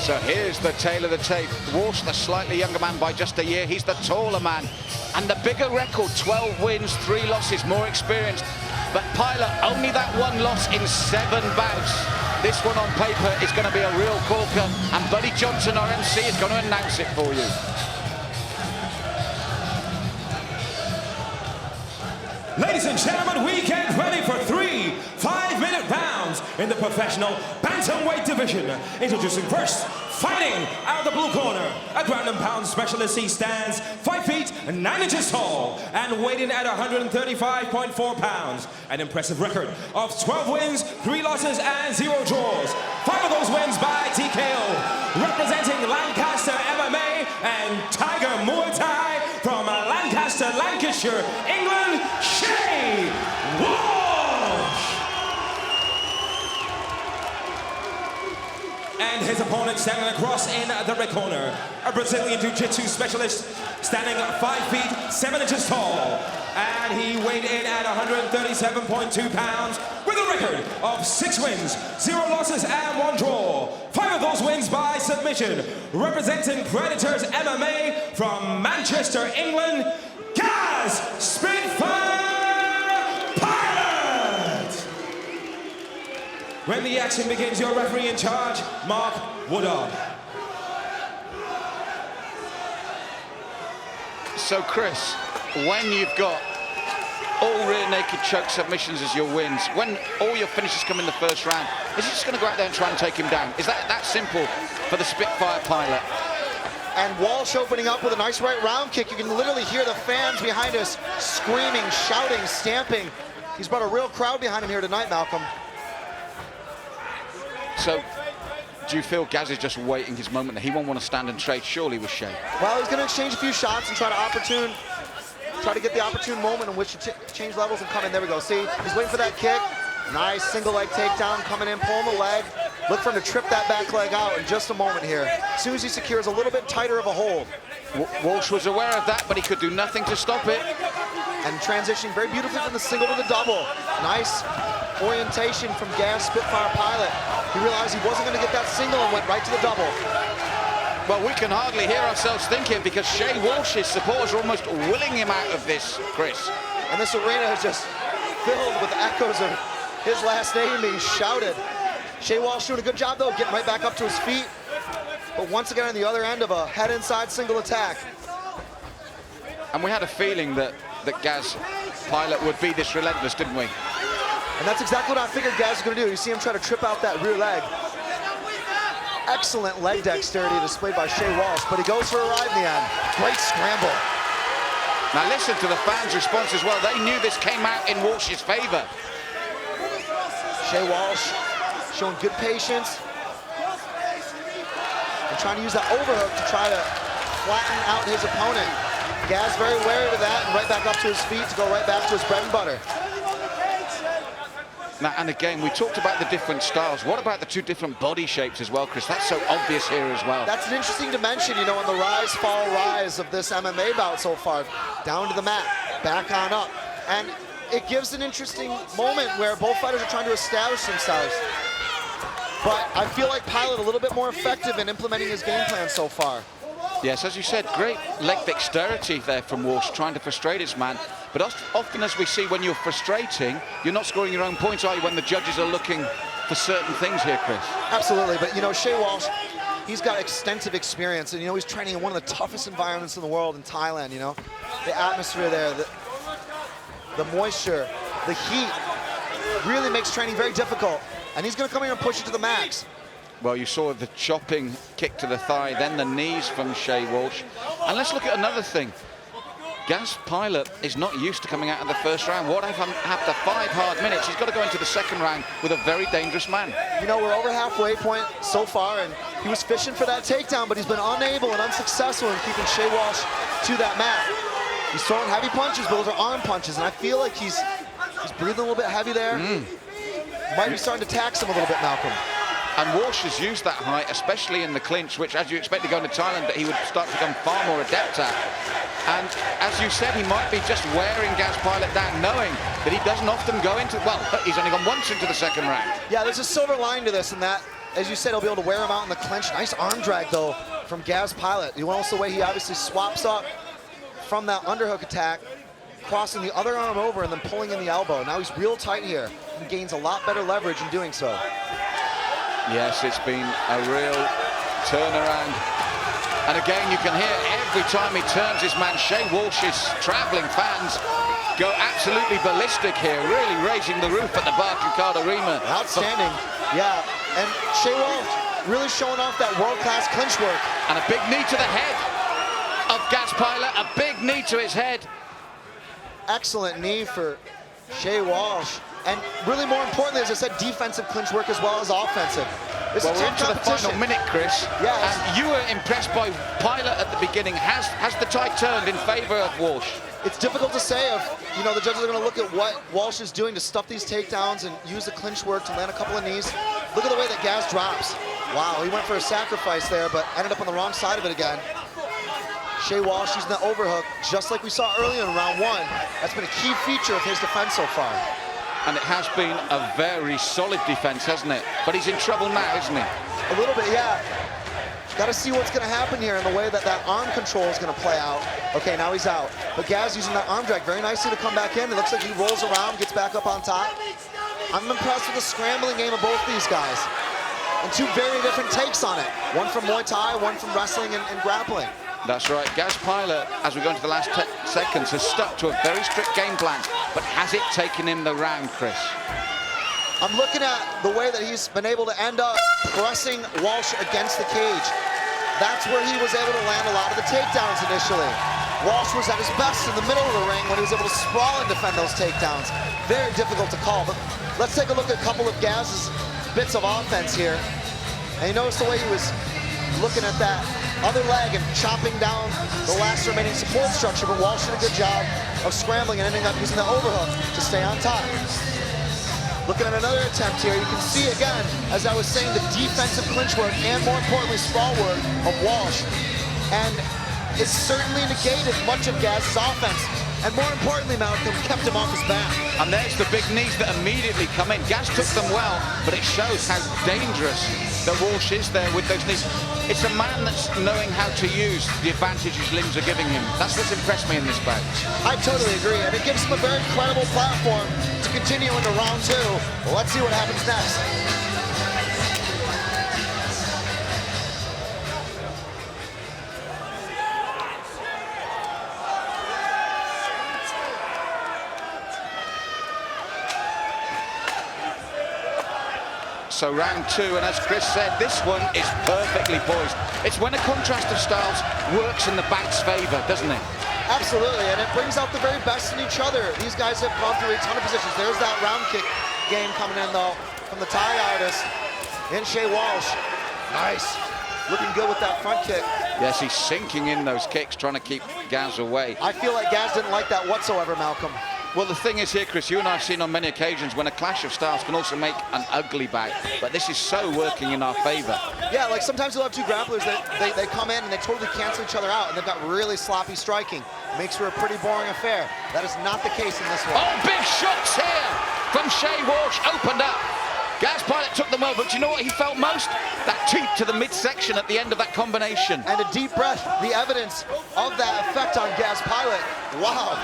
So here's the tale of the tape. Walsh, the slightly younger man by just a year. He's the taller man. And the bigger record, 12 wins, 3 losses, more experienced. But Pilot, only that 1 loss in 7 bouts. This one on paper is going to be a real corker. And Buddy Johnson, our MC, is going to announce it for you. Ladies and gentlemen, we get ready for 3 5-minute rounds in the professional Bantamweight division. Introducing first, fighting out of the blue corner, a ground and pound specialist. He stands 5 feet 9 inches tall and weighing at 135.4 pounds. An impressive record of 12 wins, 3 losses, and 0 draws. 5 of those wins by TKO. Representing Lancaster MMA and Tiger Muay Thai from Lancaster, Lancashire, England, Shay Walsh. And his opponent standing across in the red corner, a Brazilian Jiu-Jitsu specialist standing 5 feet 7 inches tall. And he weighed in at 137.2 pounds with a record of 6 wins, 0 losses, and 1 draw. 5 of those wins by submission. Representing Predators MMA from Manchester, England, Gaz Spitfire Pilot! When the action begins, your referee in charge, Mark Woodard. So Chris, when you've got all rear naked choke submissions as your wins, when all your finishes come in the first round, is he just going to go out there and try and take him down? Is that simple for the Spitfire Pilot? And Walsh opening up with a nice right round kick. You can literally hear the fans behind us screaming, shouting, stamping. He's brought a real crowd behind him here tonight, Malcolm. So, do you feel Gaz is just waiting his moment that he won't want to stand and trade surely with Shay? Well, he's going to exchange a few shots and try to get the opportune moment in which to change levels and come in. There we go. See, he's waiting for that kick. Nice single leg takedown coming in, pulling the leg. Look for him to trip that back leg out in just a moment here. As soon as he secures a little bit tighter of a hold. Walsh was aware of that, but he could do nothing to stop it. And transitioning very beautifully from the single to the double. Nice orientation from Gaz Spitfire Pilot. He realized he wasn't going to get that single and went right to the double. Well, we can hardly hear ourselves thinking because Shay Walsh's supporters are almost willing him out of this, Chris. And this arena is just filled with echoes of his last name being shouted. Shay Walsh doing a good job, though, getting right back up to his feet. But once again, on the other end of a head inside single attack. And we had a feeling that Gaz Pilot would be this relentless, didn't we? And that's exactly what I figured Gaz was going to do. You see him try to trip out that rear leg. Excellent leg dexterity displayed by Shay Walsh, but he goes for a ride in the end. Great scramble. Now listen to the fans' response as well. They knew this came out in Walsh's favor. Shay Walsh showing good patience and trying to use that overhook to try to flatten out his opponent. Gaz very wary of that and right back up to his feet to go right back to his bread and butter. Now, and again, we talked about the different styles. What about the 2 different body shapes as well, Chris? That's so obvious here as well. That's an interesting dimension, you know, in the rise, fall, rise of this MMA bout so far. Down to the mat, back on up. And it gives an interesting moment where both fighters are trying to establish themselves. But I feel like Pilot a little bit more effective in implementing his game plan so far. Yes, as you said, great leg dexterity there from Walsh, trying to frustrate his man. But often, as we see, when you're frustrating, you're not scoring your own points, are you, when the judges are looking for certain things here, Chris? Absolutely, but you know, Shay Walsh, he's got extensive experience, and you know, he's training in one of the toughest environments in the world in Thailand, you know. The atmosphere there, the moisture, the heat really makes training very difficult. And he's going to come here and push it to the max. Well, you saw the chopping kick to the thigh, then the knees from Shay Walsh. And let's look at another thing. Gaz Pilot is not used to coming out of the first round. What after 5 hard minutes, he's got to go into the second round with a very dangerous man. You know, we're over halfway point so far, and he was fishing for that takedown, but he's been unable and unsuccessful in keeping Shay Walsh to that mat. He's throwing heavy punches, but those are arm punches, and I feel like he's breathing a little bit heavy there. Might be starting to tax him a little bit, Malcolm. And Walsh has used that height, especially in the clinch, which, as you expect to go into Thailand, that he would start to become far more adept at. And as you said, he might be just wearing Gaz Pilot down, knowing that he doesn't often go into, well, he's only gone once into the second round. Yeah, there's a silver line to this, in that as you said, he'll be able to wear him out in the clinch. Nice arm drag, though, from Gaz Pilot. You notice the way he obviously swaps up from that underhook attack, crossing the other arm over and then pulling in the elbow. Now he's real tight here and gains a lot better leverage in doing so. Yes, it's been a real turnaround. And again, you can hear every time he turns his man, Shay Walsh's traveling fans go absolutely ballistic here, really raising the roof at the Barclaycard Arena. Outstanding, yeah. And Shay Walsh really showing off that world-class clinch work. And a big knee to the head of Gaz Pilot, a big knee to his head. Excellent knee for Shay Walsh. And really more importantly, as I said, defensive clinch work as well as offensive. It's well, we're into the final minute, Chris. Yes. And you were impressed by Pilot at the beginning. Has the tide turned in favor of Walsh? It's difficult to say if, you know, the judges are going to look at what Walsh is doing to stuff these takedowns and use the clinch work to land a couple of knees. Look at the way that Gaz drops. Wow, he went for a sacrifice there, but ended up on the wrong side of it again. Shay Walsh using that overhook, just like we saw earlier in round one. That's been a key feature of his defense so far. And it has been a very solid defense, hasn't it? But he's in trouble now, isn't he? A little bit, yeah. Got to see what's going to happen here in the way that that arm control is going to play out. Okay, now he's out. But Gaz using that arm drag very nicely to come back in. It looks like he rolls around, gets back up on top. I'm impressed with the scrambling game of both these guys. And two very different takes on it. One from Muay Thai, one from wrestling and grappling. That's right. Gaz Pilot, as we go into the last seconds, has stuck to a very strict game plan. But has it taken him the round, Chris? I'm looking at the way that he's been able to end up pressing Walsh against the cage. That's where he was able to land a lot of the takedowns initially. Walsh was at his best in the middle of the ring when he was able to sprawl and defend those takedowns. Very difficult to call, but let's take a look at a couple of Gaz's bits of offense here. And you notice the way he was looking at that other leg and chopping down the last remaining support structure, but Walsh did a good job of scrambling and ending up using the overhook to stay on top. Looking at another attempt here, you can see again, as I was saying, the defensive clinch work and more importantly, sprawl work of Walsh. And it certainly negated much of Gaz's offense. And more importantly, Malcolm, kept him off his back. And there's the big knees that immediately come in. Gaz took them well, but it shows how dangerous that Walsh is there with those knees. It's a man that's knowing how to use the advantage his limbs are giving him. That's what's impressed me in this bout. I totally agree, and it gives him a very credible platform to continue into round two. Well, let's see what happens next. So round two, and as Chris said, this one is perfectly poised. It's when a contrast of styles works in the bout's favor, doesn't it? Absolutely, and it brings out the very best in each other. These guys have gone through a ton of positions. There's that round kick game coming in, though, from the Thai artist in Shay Walsh. Nice. Looking good with that front kick. Yes, he's sinking in those kicks, trying to keep Gaz away. I feel like Gaz didn't like that whatsoever, Malcolm. Well, the thing is here, Chris, you and I have seen on many occasions when a clash of styles can also make an ugly bout, but this is so working in our favor. Yeah, like sometimes you'll have two grapplers that they come in and they totally cancel each other out, and they've got really sloppy striking. Makes for a pretty boring affair. That is not the case in this one. Oh, big shots here from Shay Walsh, opened up. Gaz Pilot took them well, but do you know what he felt most? That teep to the midsection at the end of that combination. And a deep breath, the evidence of that effect on Gaz Pilot. Wow.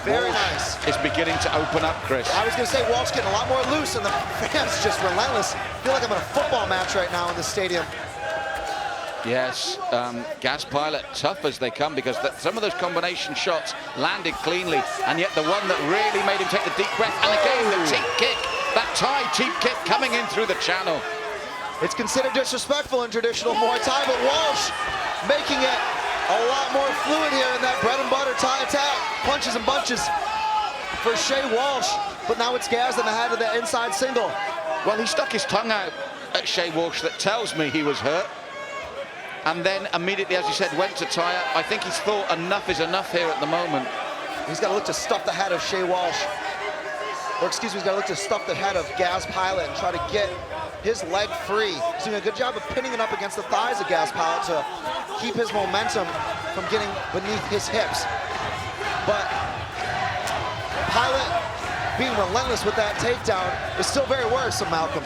Very nice. It's beginning to open up, Chris. I was going to say Walsh getting a lot more loose, and the fans just relentless. I feel like I'm in a football match right now in the stadium. Yes, Gaz Pilot, tough as they come, because some of those combination shots landed cleanly, and yet the one that really made him take the deep breath, and again the teep kick, that Thai teep kick coming in through the channel. It's considered disrespectful in traditional Muay Thai, but Walsh making it a lot more fluid here in that bread and butter Thai attack. Punches and bunches for Shay Walsh, but now it's Gaz in the head of the inside single. Well, he stuck his tongue out at Shay Walsh. That tells me he was hurt. And then immediately, as you said, went to tire. I think he's thought enough is enough here at the moment. He's got to look to stuff the head of Shay Walsh. Or excuse me, he's got to look to stuff the head of Gaz Pilot and try to get his leg free. He's doing a good job of pinning it up against the thighs of Gaz Pilot to keep his momentum from getting beneath his hips. But Pilot being relentless with that takedown is still very worrisome, Malcolm.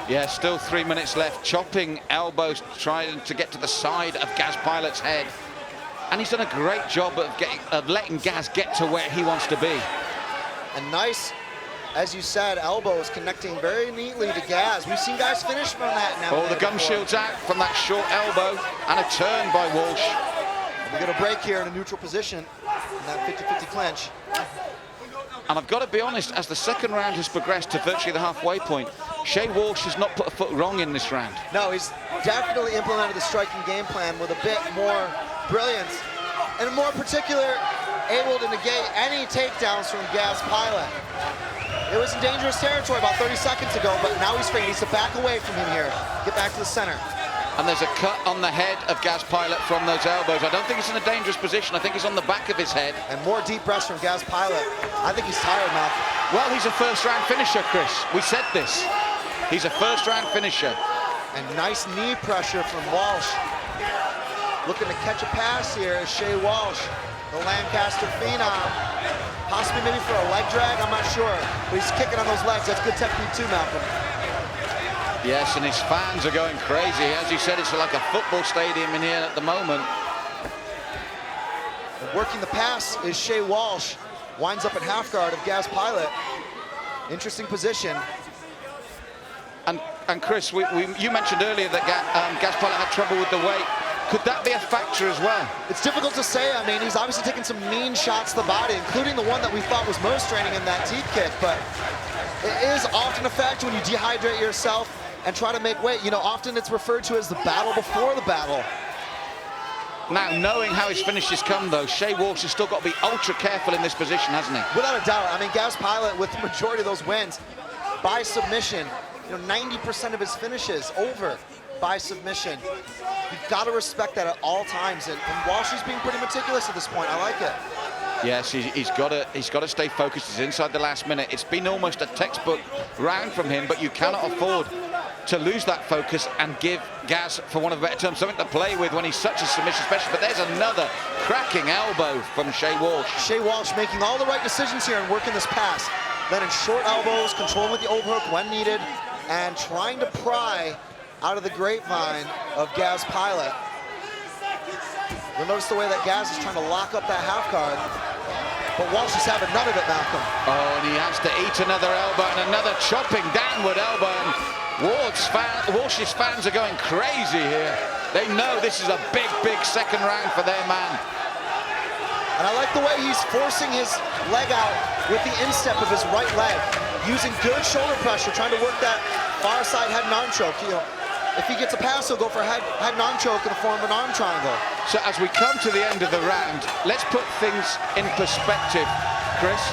Yeah, still 3 minutes left. Chopping elbows, trying to get to the side of Gaz Pilot's head. And he's done a great job of letting Gaz get to where he wants to be. And nice, as you said, elbows connecting very neatly to Gaz. We've seen guys finish from that now. Oh, the gum shield's out from that short elbow, and a turn by Walsh. We get a break here in a neutral position in that 50-50 clinch. And I've got to be honest, as the second round has progressed to virtually the halfway point, Shay Walsh has not put a foot wrong in this round. No, he's definitely implemented the striking game plan with a bit more brilliance, and more particular, able to negate any takedowns from Gaz Pilot. It was in dangerous territory about 30 seconds ago, but now he's free. He needs to back away from him here. Get back to the center. And there's a cut on the head of Gaz Pilot from those elbows. I don't think he's in a dangerous position. I think he's on the back of his head. And more deep breaths from Gaz Pilot. I think he's tired, Malcolm. Well, he's a first-round finisher, Chris. We said this. He's a first-round finisher. And nice knee pressure from Walsh. Looking to catch a pass here is Shay Walsh, the Lancaster phenom. Possibly maybe for a leg drag, I'm not sure. But he's kicking on those legs. That's good technique too, Malcolm. Yes, and his fans are going crazy. As you said, it's like a football stadium in here at the moment. And working the pass is Shay Walsh. Winds up in half guard of Gaz Pilot. Interesting position. And Chris, you mentioned earlier that Gaz Pilot had trouble with the weight. Could that be a factor as well? It's difficult to say. I mean, he's obviously taken some mean shots to the body, including the one that we thought was most draining in that teep kick. But it is often a factor when you dehydrate yourself and try to make weight. You know, often it's referred to as the battle before the battle. Now, knowing how his finishes come, though, Shay Walsh has still got to be ultra careful in this position, hasn't he? Without a doubt. I mean, Gaz Pilot, with the majority of those wins by submission, you know, 90% of his finishes over by submission. You've got to respect that at all times. And Walsh is being pretty meticulous at this point. I like it. Yes, he's got to stay focused. He's inside the last minute. It's been almost a textbook round from him, but you cannot afford to lose that focus and give Gaz, for one of a better terms, something to play with when he's such a submission specialist. But there's another cracking elbow from Shay Walsh. Shay Walsh making all the right decisions here and working this pass. Then in short elbows, controlling with the overhook when needed, and trying to pry out of the grapevine of Gaz Pilot. You'll notice the way that Gaz is trying to lock up that half guard, but Walsh is having none of it, Malcolm. Oh, and he has to eat another elbow and another chopping downward elbow. And Walsh's fans are going crazy here. They know this is a big, big second round for their man. And I like the way he's forcing his leg out with the instep of his right leg, using good shoulder pressure, trying to work that far side head and arm choke. You know, if he gets a pass, he'll go for a head and arm choke in the form of an arm triangle. So as we come to the end of the round, let's put things in perspective, Chris.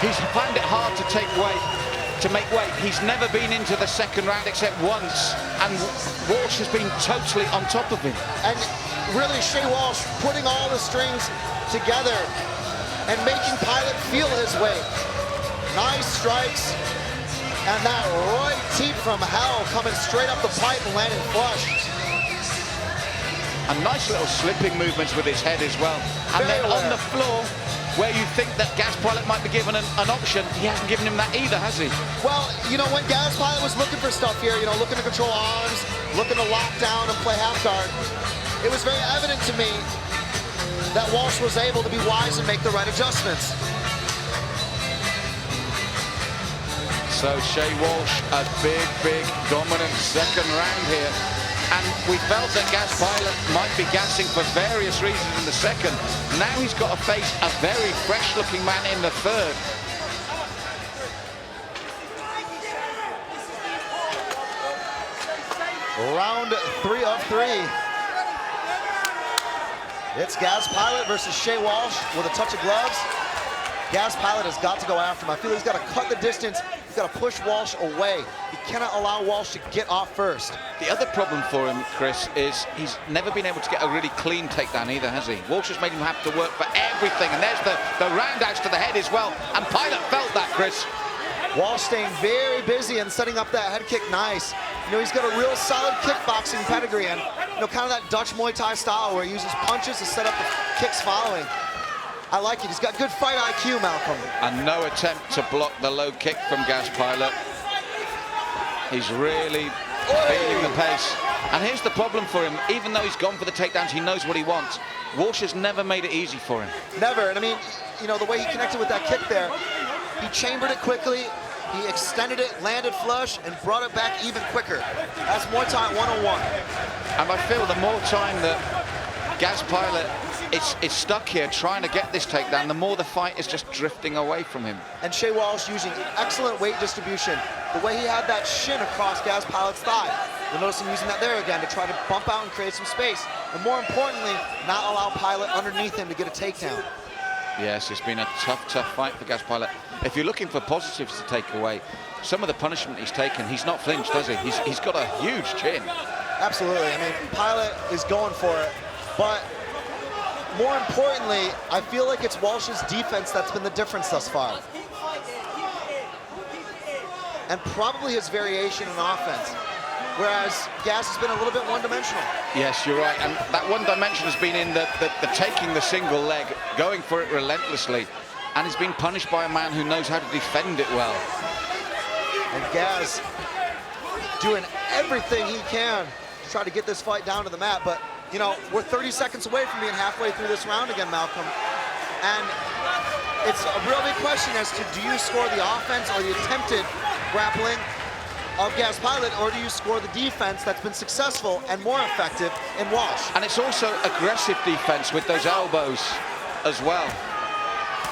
He's found it hard to make weight. He's never been into the second round except once, and Walsh has been totally on top of him. And really, Shay Walsh putting all the strings together and making Pilot feel his weight. Nice strikes, and that right teep from hell coming straight up the pipe and landing flush. And nice little slipping movements with his head as well. And then on the floor, where you think that Gaz Pilot might be given an option, he hasn't given him that either, has he? Well, you know, when Gaz Pilot was looking for stuff here, you know, looking to control arms, looking to lock down and play half guard, it was very evident to me that Walsh was able to be wise and make the right adjustments. So Shay Walsh, a big, big dominant second round here. And we felt that Gaz Pilot might be gassing for various reasons in the second. Now he's got to face a very fresh-looking man in the third. Round 3 of 3. It's Gaz Pilot versus Shay Walsh with a touch of gloves. Gaz Pilot has got to go after him. I feel he's got to cut the distance. He's got to push Walsh away. He cannot allow Walsh to get off first. The other problem for him, Chris, is he's never been able to get a really clean takedown either, has he? Walsh has made him have to work for everything, and there's the roundouts to the head as well, and Pilot felt that, Chris. Walsh staying very busy and setting up that head kick nice. You know, he's got a real solid kickboxing pedigree, and, you know, kind of that Dutch Muay Thai style where he uses punches to set up the kicks following. I like it. He's got good fight IQ, Malcolm. And no attempt to block the low kick from Gaz Pilot. He's really feeling the pace. And here's the problem for him. Even though he's gone for the takedowns, he knows what he wants. Walsh has never made it easy for him. Never. And I mean, you know, the way he connected with that kick there, he chambered it quickly, he extended it, landed flush, and brought it back even quicker. That's Muay Thai 101. And I feel the more time that Gaz Pilot is stuck here trying to get this takedown, the more the fight is just drifting away from him. And Shay Walsh using excellent weight distribution. The way he had that shin across Gaz Pilot's thigh. You'll notice him using that there again to try to bump out and create some space. And more importantly, not allow Pilot underneath him to get a takedown. Yes, it's been a tough fight for Gaz Pilot. If you're looking for positives to take away, some of the punishment he's taken, he's not flinched, does he? He's got a huge chin. Absolutely. I mean, Pilot is going for it. But more importantly, I feel like it's Walsh's defense that's been the difference thus far. And probably his variation in offense. Whereas Gaz has been a little bit one-dimensional. Yes, you're right. And that one dimension has been in the taking the single leg, going for it relentlessly. And he's been punished by a man who knows how to defend it well. And Gaz doing everything he can to try to get this fight down to the mat. But, you know, we're 30 seconds away from being halfway through this round again, Malcolm. And it's a real big question as to, do you score the offense or the attempted grappling of Gaz Pilot, or do you score the defense that's been successful and more effective in Walsh? And it's also aggressive defense with those elbows as well.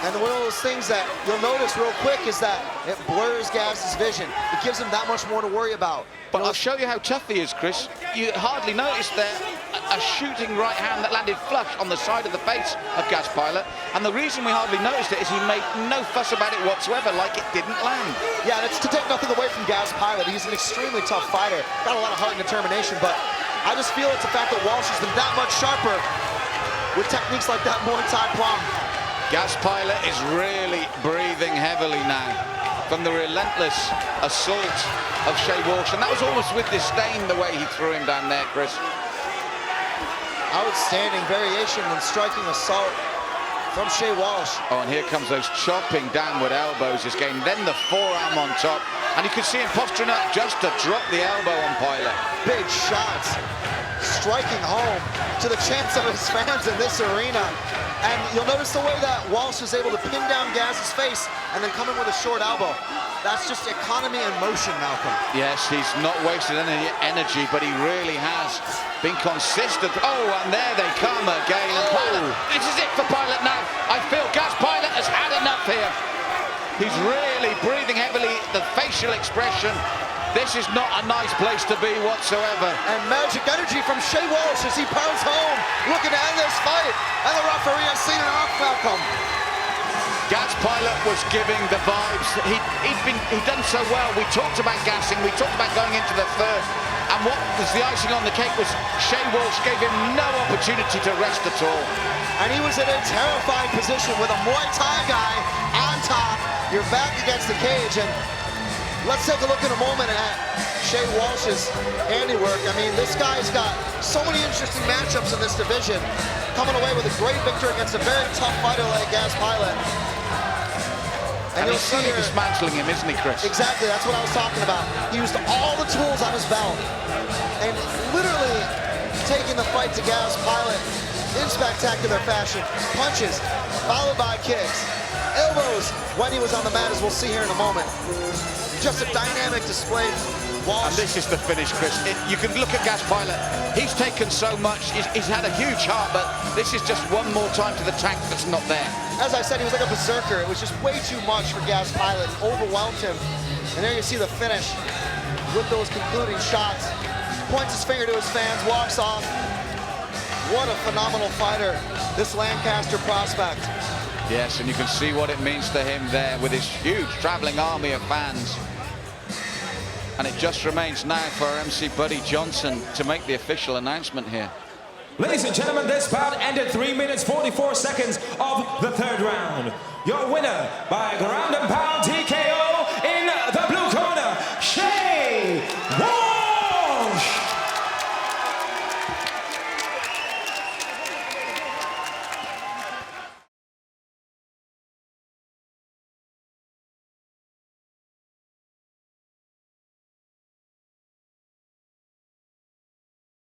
And one of those things that you'll notice real quick is that it blurs Gaz's vision. It gives him that much more to worry about. But I'll show you how tough he is, Chris. You hardly noticed there a shooting right hand that landed flush on the side of the face of Gaz Pilot. And the reason we hardly noticed it is he made no fuss about it whatsoever, like it didn't land. Yeah, and it's to take nothing away from Gaz Pilot. He's an extremely tough fighter. Got a lot of heart and determination, but I just feel it's the fact that Walsh has been that much sharper with techniques like that Muay Thai plum. Gaz Pilot is really breathing heavily now from the relentless assault of Shay Walsh. And that was almost with disdain the way he threw him down there, Chris. Outstanding variation and striking assault from Shay Walsh. Oh, and here comes those chopping downward elbows again. Then the forearm on top. And you can see him posturing up just to drop the elbow on Pilot. Big shots, striking home to the chants of his fans in this arena. And you'll notice the way that Walsh was able to pin down Gaz's face and then come in with a short elbow. That's just economy in motion, Malcolm. Yes, he's not wasted any energy, but he really has been consistent. Oh, and there they come again. And Pilot, this is it for Pilot now. I feel Gaz Pilot has had enough here. He's really breathing heavily, the facial expression. This is not a nice place to be whatsoever. And magic energy from Shay Walsh as he pounds home, looking to end this fight. And the referee has seen it off, Malcolm. Gaz Pilot was giving the vibes. He'd done so well. We talked about gassing. We talked about going into the third. And what was the icing on the cake was Shay Walsh gave him no opportunity to rest at all. And he was in a terrifying position with a Muay Thai guy on top. You're back against the cage. And let's take a look in a moment at Shay Walsh's handiwork. I mean, this guy's got so many interesting matchups in this division, coming away with a great victory against a very tough fighter like Gaz Pilot. And he's really dismantling him, isn't he, Chris? Exactly, that's what I was talking about. He used all the tools on his belt and literally taking the fight to Gaz Pilot in spectacular fashion. Punches, followed by kicks, elbows when he was on the mat, as we'll see here in a moment. Just a dynamic display. Walsh. And this is the finish, Chris. You can look at Gaz Pilot. He's taken so much. He's had a huge heart, but this is just one more time to the tank that's not there. As I said, he was like a berserker. It was just way too much for Gaz Pilot. It overwhelmed him. And there you see the finish with those concluding shots. Points his finger to his fans, walks off. What a phenomenal fighter, this Lancaster prospect. Yes, and you can see what it means to him there with his huge traveling army of fans. And it just remains now for our MC Buddy Johnson to make the official announcement here. Ladies and gentlemen, this bout ended 3 minutes 44 seconds of the third round. Your winner by ground and pound.